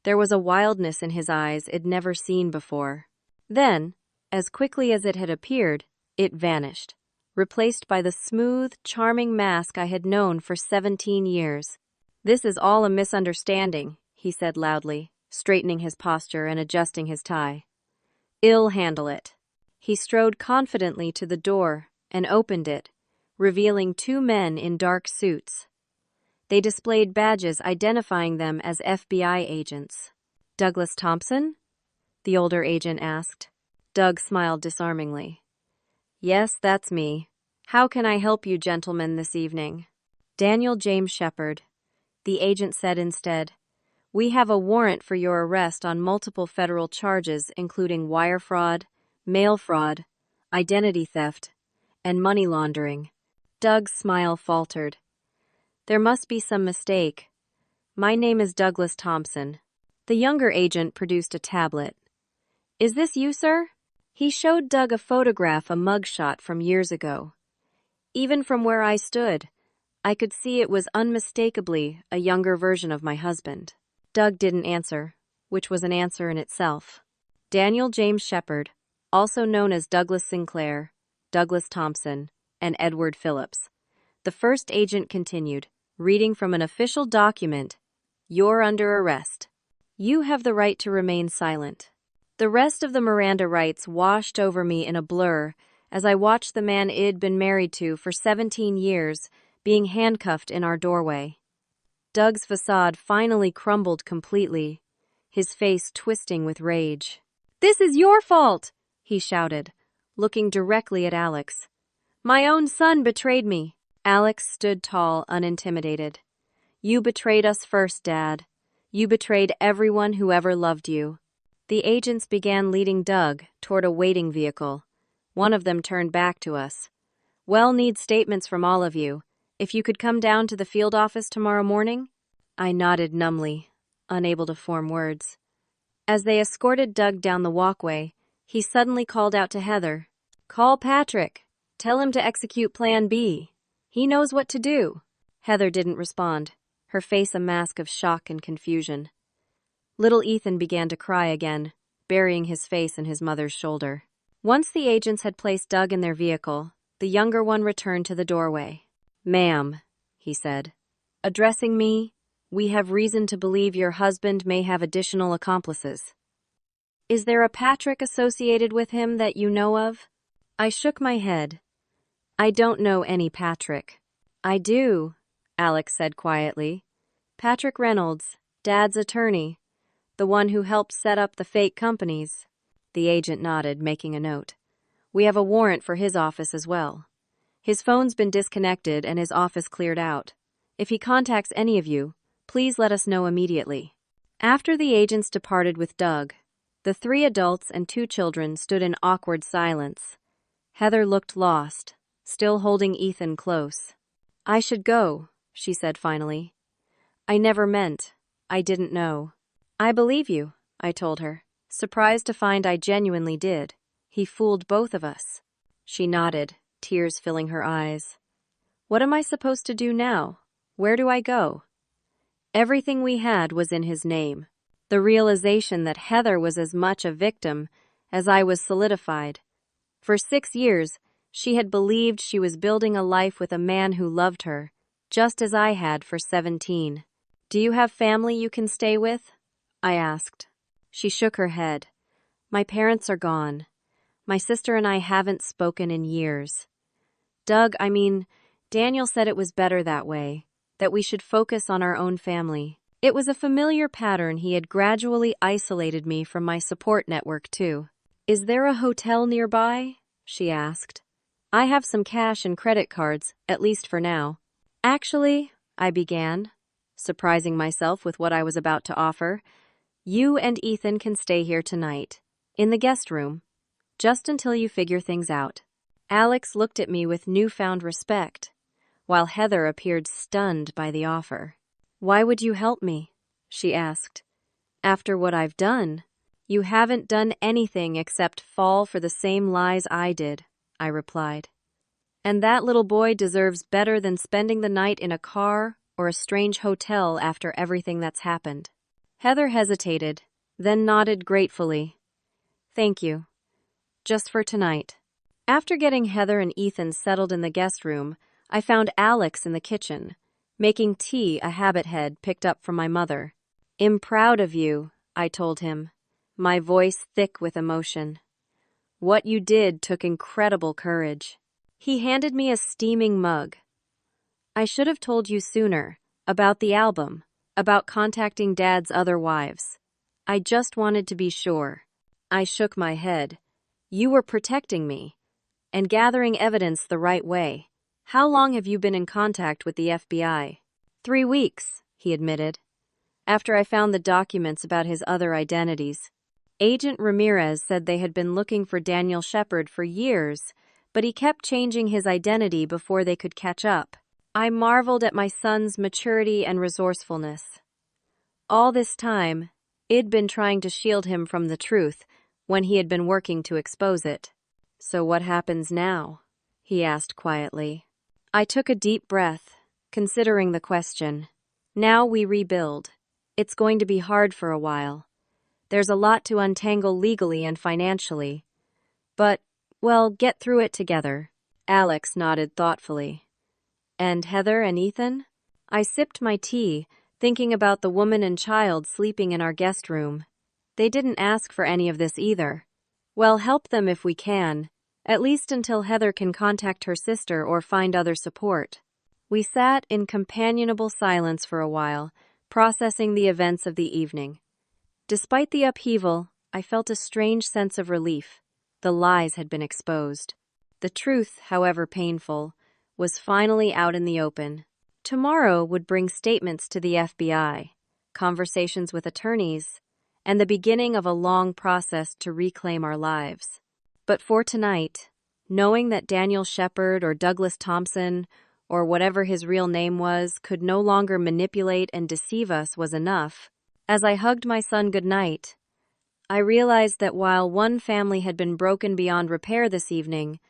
There was a wildness in his eyes I'd never seen before. Then, as quickly as it had appeared, it vanished, replaced by the smooth, charming mask I had known for 17 years. This is all a misunderstanding, he said loudly, straightening his posture and adjusting his tie. I'll handle it. He strode confidently to the door and opened it, revealing 2 men in dark suits. They displayed badges identifying them as FBI agents. Douglas Thompson? The older agent asked. Doug smiled disarmingly. Yes, that's me. How can I help you gentlemen this evening? Daniel James Shepard. The agent said instead. We have a warrant for your arrest on multiple federal charges including wire fraud, mail fraud, identity theft, and money laundering. Doug's smile faltered. There must be some mistake. My name is Douglas Thompson. The younger agent produced a tablet. Is this you, sir? He showed Doug a photograph, a mugshot from years ago. Even from where I stood, I could see it was unmistakably a younger version of my husband. Doug didn't answer, which was an answer in itself. Daniel James Shepard, also known as Douglas Sinclair, Douglas Thompson, and Edward Phillips. The first agent continued, reading from an official document. You're under arrest. You have the right to remain silent. The rest of the Miranda rights washed over me in a blur as I watched the man I'd been married to for 17 years being handcuffed in our doorway. Doug's facade finally crumbled completely, his face twisting with rage. This is your fault, he shouted, looking directly at Alex. My own son betrayed me. Alex stood tall, unintimidated. You betrayed us first, Dad. You betrayed everyone who ever loved you. The agents began leading Doug toward a waiting vehicle. One of them turned back to us. We'll need statements from all of you. If you could come down to the field office tomorrow morning? I nodded numbly, unable to form words. As they escorted Doug down the walkway, he suddenly called out to Heather. Call Patrick. Tell him to execute Plan B. He knows what to do. Heather didn't respond, her face a mask of shock and confusion. Little Ethan began to cry again, burying his face in his mother's shoulder. Once the agents had placed Doug in their vehicle, the younger one returned to the doorway. Ma'am, he said, addressing me, we have reason to believe your husband may have additional accomplices. Is there a Patrick associated with him that you know of? I shook my head. I don't know any Patrick. I do, Alex said quietly. Patrick Reynolds, Dad's attorney. The one who helped set up the fake companies. The agent nodded, making a note. We have a warrant for his office as well. His phone's been disconnected and his office cleared out. If he contacts any of you, please let us know immediately. After the agents departed with Doug, the 3 adults and 2 children stood in awkward silence. Heather looked lost, still holding Ethan close. I should go, she said finally. I never meant. I didn't know. I believe you, I told her, surprised to find I genuinely did. He fooled both of us. She nodded, tears filling her eyes. What am I supposed to do now? Where do I go? Everything we had was in his name. The realization that Heather was as much a victim as I was solidified. For 6 years, she had believed she was building a life with a man who loved her, just as I had for 17. Do you have family you can stay with? I asked. She shook her head. My parents are gone. My sister and I haven't spoken in years. Daniel said it was better that way, that we should focus on our own family. It was a familiar pattern. He had gradually isolated me from my support network, too. Is there a hotel nearby? She asked. I have some cash and credit cards, at least for now. Actually, I began, surprising myself with what I was about to offer. You and Ethan can stay here tonight, in the guest room, just until you figure things out. Alex looked at me with newfound respect, while Heather appeared stunned by the offer. Why would you help me? She asked. After what I've done. You haven't done anything except fall for the same lies I did, I replied. And that little boy deserves better than spending the night in a car or a strange hotel after everything that's happened. Heather hesitated, then nodded gratefully. Thank you. Just for tonight. After getting Heather and Ethan settled in the guest room, I found Alex in the kitchen, making tea, a habit head picked up from my mother. I'm proud of you, I told him, my voice thick with emotion. What you did took incredible courage. He handed me a steaming mug. I should have told you sooner, about the album, about contacting Dad's other wives. I just wanted to be sure. I shook my head. You were protecting me and gathering evidence the right way. How long have you been in contact with the FBI? 3 weeks, he admitted, after I found the documents about his other identities. Agent Ramirez said they had been looking for Daniel Shepard for years, but he kept changing his identity before they could catch up. I marveled at my son's maturity and resourcefulness. All this time, I'd been trying to shield him from the truth when he had been working to expose it. So what happens now? He asked quietly. I took a deep breath, considering the question. Now we rebuild. It's going to be hard for a while. There's a lot to untangle legally and financially. But, well, get through it together. Alex nodded thoughtfully. And Heather and Ethan? I sipped my tea, thinking about the woman and child sleeping in our guest room. They didn't ask for any of this either. Well, help them if we can, at least until Heather can contact her sister or find other support. We sat in companionable silence for a while, processing the events of the evening. Despite the upheaval, I felt a strange sense of relief. The lies had been exposed. The truth, however painful, was finally out in the open. Tomorrow would bring statements to the FBI, conversations with attorneys, and the beginning of a long process to reclaim our lives. But for tonight, knowing that Daniel Shepard or Douglas Thompson, or whatever his real name was, could no longer manipulate and deceive us was enough. As I hugged my son goodnight, I realized that while one family had been broken beyond repair this evening,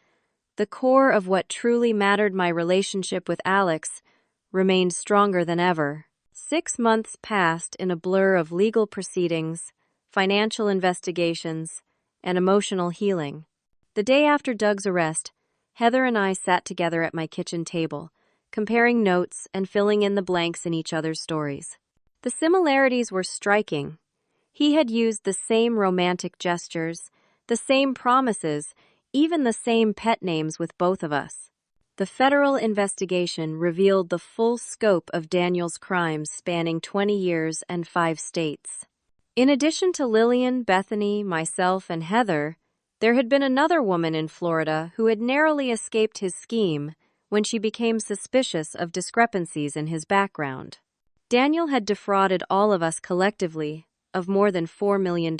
the core of what truly mattered, my relationship with Alex, remained stronger than ever. 6 months passed in a blur of legal proceedings, financial investigations, and emotional healing. The day after Doug's arrest, Heather and I sat together at my kitchen table, comparing notes and filling in the blanks in each other's stories. The similarities were striking. He had used the same romantic gestures, the same promises, even the same pet names with both of us. The federal investigation revealed the full scope of Daniel's crimes spanning 20 years and 5 states. In addition to Lillian, Bethany, myself, and Heather, there had been another woman in Florida who had narrowly escaped his scheme when she became suspicious of discrepancies in his background. Daniel had defrauded all of us collectively of more than $4 million.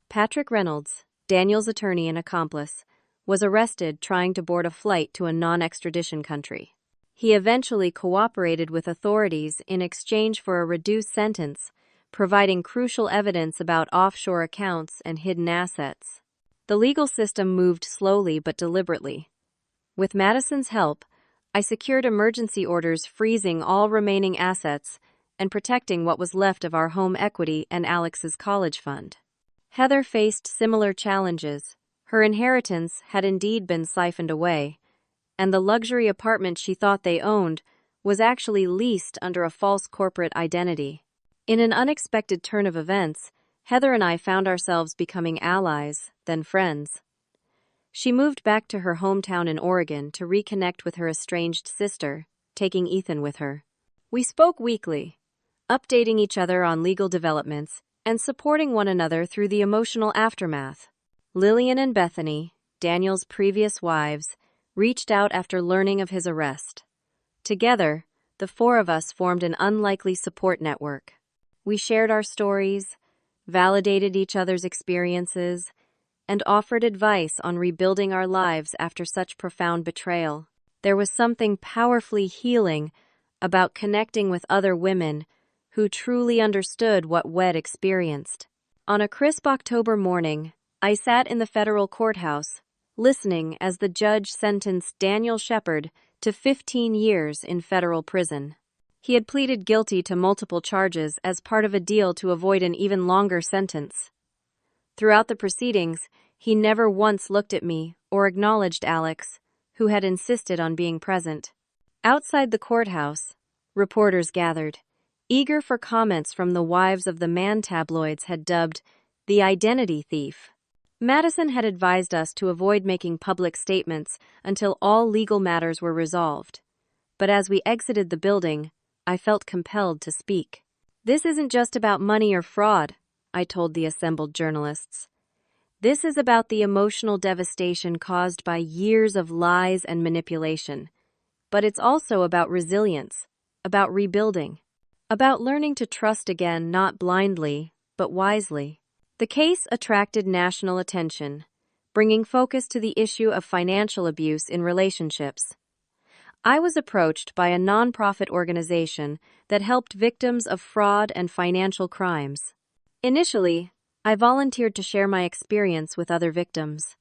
Patrick Reynolds, Daniel's attorney and accomplice, was arrested trying to board a flight to a non-extradition country. He eventually cooperated with authorities in exchange for a reduced sentence, providing crucial evidence about offshore accounts and hidden assets. The legal system moved slowly but deliberately. With Madison's help, I secured emergency orders freezing all remaining assets and protecting what was left of our home equity and Alex's college fund. Heather faced similar challenges. Her inheritance had indeed been siphoned away, and the luxury apartment she thought they owned was actually leased under a false corporate identity. In an unexpected turn of events, Heather and I found ourselves becoming allies, then friends. She moved back to her hometown in Oregon to reconnect with her estranged sister, taking Ethan with her. We spoke weekly, updating each other on legal developments and supporting one another through the emotional aftermath. Lillian and Bethany, Daniel's previous wives, reached out after learning of his arrest. Together, the 4 of us formed an unlikely support network. We shared our stories, validated each other's experiences, and offered advice on rebuilding our lives after such profound betrayal. There was something powerfully healing about connecting with other women who truly understood what we'd experienced. On a crisp October morning, I sat in the federal courthouse, listening as the judge sentenced Daniel Shepard to 15 years in federal prison. He had pleaded guilty to multiple charges as part of a deal to avoid an even longer sentence. Throughout the proceedings, he never once looked at me or acknowledged Alex, who had insisted on being present. Outside the courthouse, reporters gathered, eager for comments from the wives of the man tabloids had dubbed the identity thief. Madison had advised us to avoid making public statements until all legal matters were resolved. But as we exited the building, I felt compelled to speak. This isn't just about money or fraud, I told the assembled journalists. This is about the emotional devastation caused by years of lies and manipulation. But it's also about resilience, about rebuilding, about learning to trust again not blindly, but wisely. The case attracted national attention, bringing focus to the issue of financial abuse in relationships. I was approached by a nonprofit organization that helped victims of fraud and financial crimes. Initially, I volunteered to share my experience with other victims.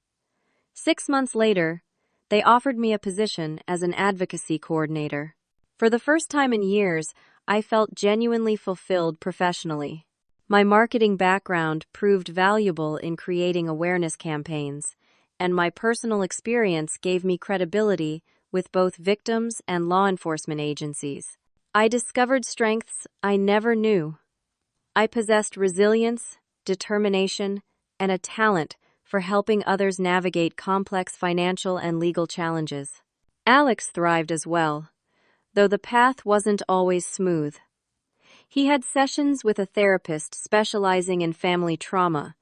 6 months later, they offered me a position as an advocacy coordinator. For the first time in years, I felt genuinely fulfilled professionally. My marketing background proved valuable in creating awareness campaigns, and my personal experience gave me credibility with both victims and law enforcement agencies. I discovered strengths I never knew. I possessed resilience, determination, and a talent for helping others navigate complex financial and legal challenges. Alex thrived as well, though the path wasn't always smooth. He had sessions with a therapist specializing in family trauma,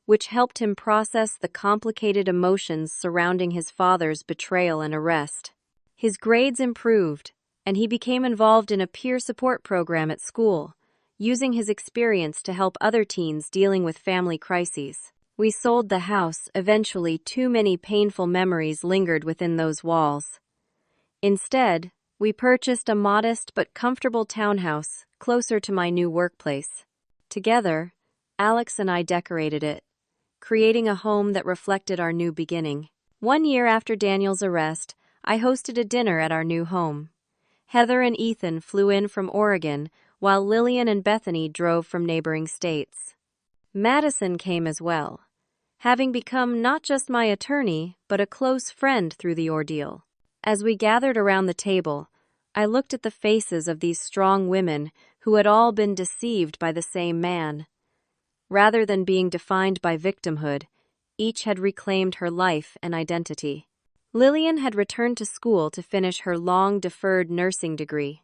which helped him process the complicated emotions surrounding his father's betrayal and arrest. His grades improved, and he became involved in a peer support program at school, using his experience to help other teens dealing with family crises. We sold the house. Eventually, too many painful memories lingered within those walls. Instead, we purchased a modest but comfortable townhouse closer to my new workplace. Together, Alex and I decorated it, creating a home that reflected our new beginning. 1 year after Daniel's arrest, I hosted a dinner at our new home. Heather and Ethan flew in from Oregon, while Lillian and Bethany drove from neighboring states. Madison came as well, having become not just my attorney, but a close friend through the ordeal. As we gathered around the table, I looked at the faces of these strong women who had all been deceived by the same man. Rather than being defined by victimhood, each had reclaimed her life and identity. Lillian had returned to school to finish her long-deferred nursing degree.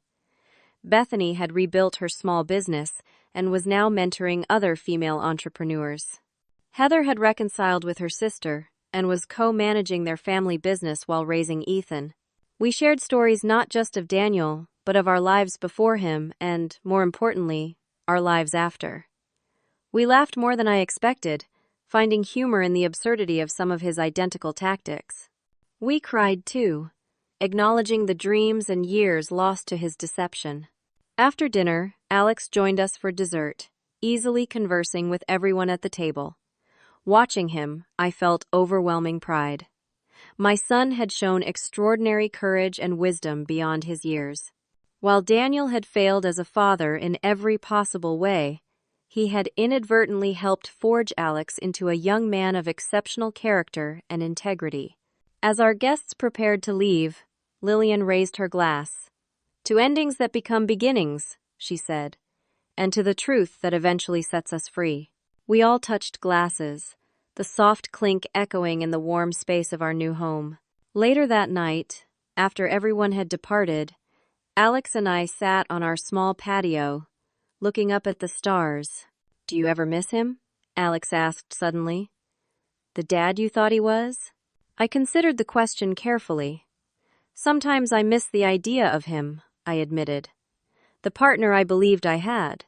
Bethany had rebuilt her small business and was now mentoring other female entrepreneurs. Heather had reconciled with her sister and was co-managing their family business while raising Ethan. We shared stories not just of Daniel, but of our lives before him and, more importantly, our lives after. We laughed more than I expected, finding humor in the absurdity of some of his identical tactics. We cried too, acknowledging the dreams and years lost to his deception. After dinner, Alex joined us for dessert, easily conversing with everyone at the table. Watching him, I felt overwhelming pride. My son had shown extraordinary courage and wisdom beyond his years. While Daniel had failed as a father in every possible way, he had inadvertently helped forge Alex into a young man of exceptional character and integrity. As our guests prepared to leave, Lillian raised her glass. "To endings that become beginnings," she said, "and to the truth that eventually sets us free." We all touched glasses, the soft clink echoing in the warm space of our new home. Later that night, after everyone had departed, Alex and I sat on our small patio, looking up at the stars. "Do you ever miss him?" Alex asked suddenly. "The dad you thought he was?" I considered the question carefully. "Sometimes I miss the idea of him," I admitted. "The partner I believed I had.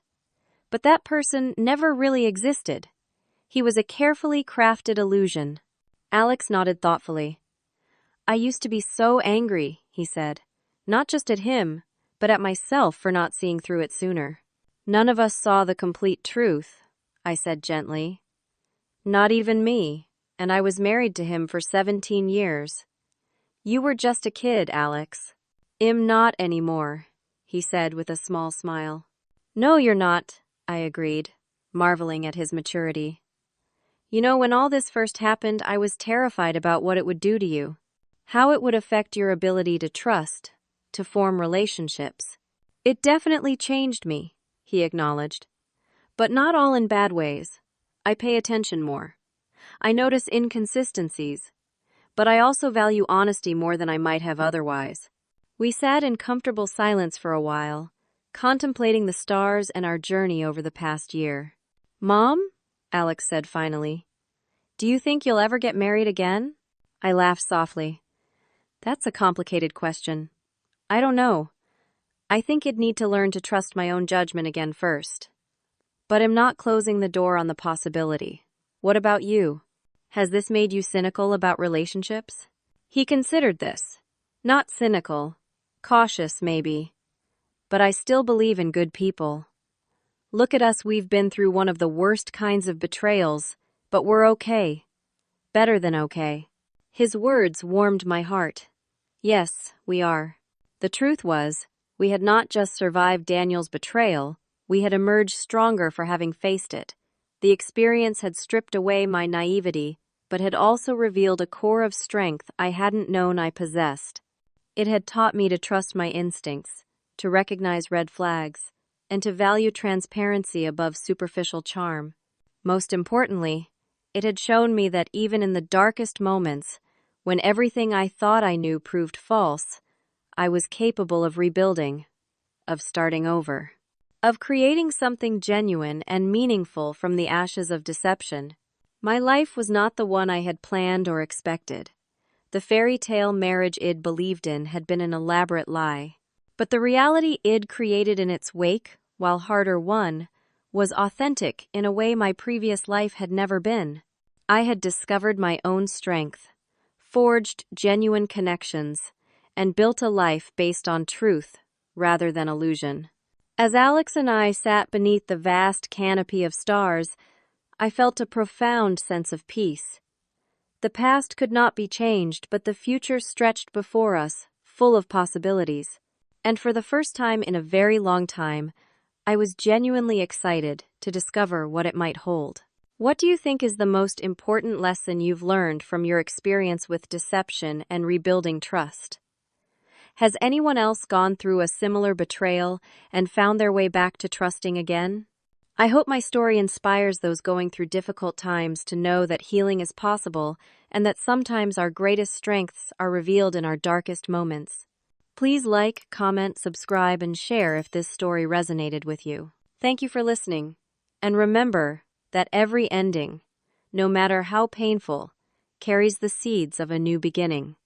But that person never really existed. He was a carefully crafted illusion." Alex nodded thoughtfully. "I used to be so angry," he said. "Not just at him, but at myself for not seeing through it sooner." "None of us saw the complete truth," I said gently. "Not even me, and I was married to him for 17 years. You were just a kid, Alex." "I'm not anymore," he said with a small smile. "No, you're not," I agreed, marveling at his maturity. "You know, when all this first happened, I was terrified about what it would do to you. How it would affect your ability to trust, to form relationships. It definitely changed me," he acknowledged. "But not all in bad ways. I pay attention more. I notice inconsistencies, but I also value honesty more than I might have otherwise." We sat in comfortable silence for a while, contemplating the stars and our journey over the past year. "Mom," Alex said finally, Do you think you'll ever get married again? I laughed softly. That's a complicated question. I don't know. I think I'd need to learn to trust my own judgment again first. But I'm not closing the door on the possibility. What about you? Has this made you cynical about relationships? He considered this. Not cynical. Cautious, maybe. But I still believe in good people. Look at us, we've been through one of the worst kinds of betrayals, but we're okay. Better than okay. His words warmed my heart. Yes, we are. The truth was, we had not just survived Daniel's betrayal, we had emerged stronger for having faced it. The experience had stripped away my naivety, but had also revealed a core of strength I hadn't known I possessed. It had taught me to trust my instincts, to recognize red flags, and to value transparency above superficial charm. Most importantly, it had shown me that even in the darkest moments, when everything I thought I knew proved false, I was capable of rebuilding, of starting over, of creating something genuine and meaningful from the ashes of deception. My life was not the one I had planned or expected. The fairy tale marriage I'd believed in had been an elaborate lie. But the reality I'd created in its wake, while harder won, was authentic in a way my previous life had never been. I had discovered my own strength, forged genuine connections, and built a life based on truth rather than illusion. As Alex and I sat beneath the vast canopy of stars, I felt a profound sense of peace. The past could not be changed, but the future stretched before us, full of possibilities. And for the first time in a very long time, I was genuinely excited to discover what it might hold. What do you think is the most important lesson you've learned from your experience with deception and rebuilding trust? Has anyone else gone through a similar betrayal and found their way back to trusting again? I hope my story inspires those going through difficult times to know that healing is possible and that sometimes our greatest strengths are revealed in our darkest moments. Please like, comment, subscribe, and share if this story resonated with you. Thank you for listening. And remember that every ending, no matter how painful, carries the seeds of a new beginning.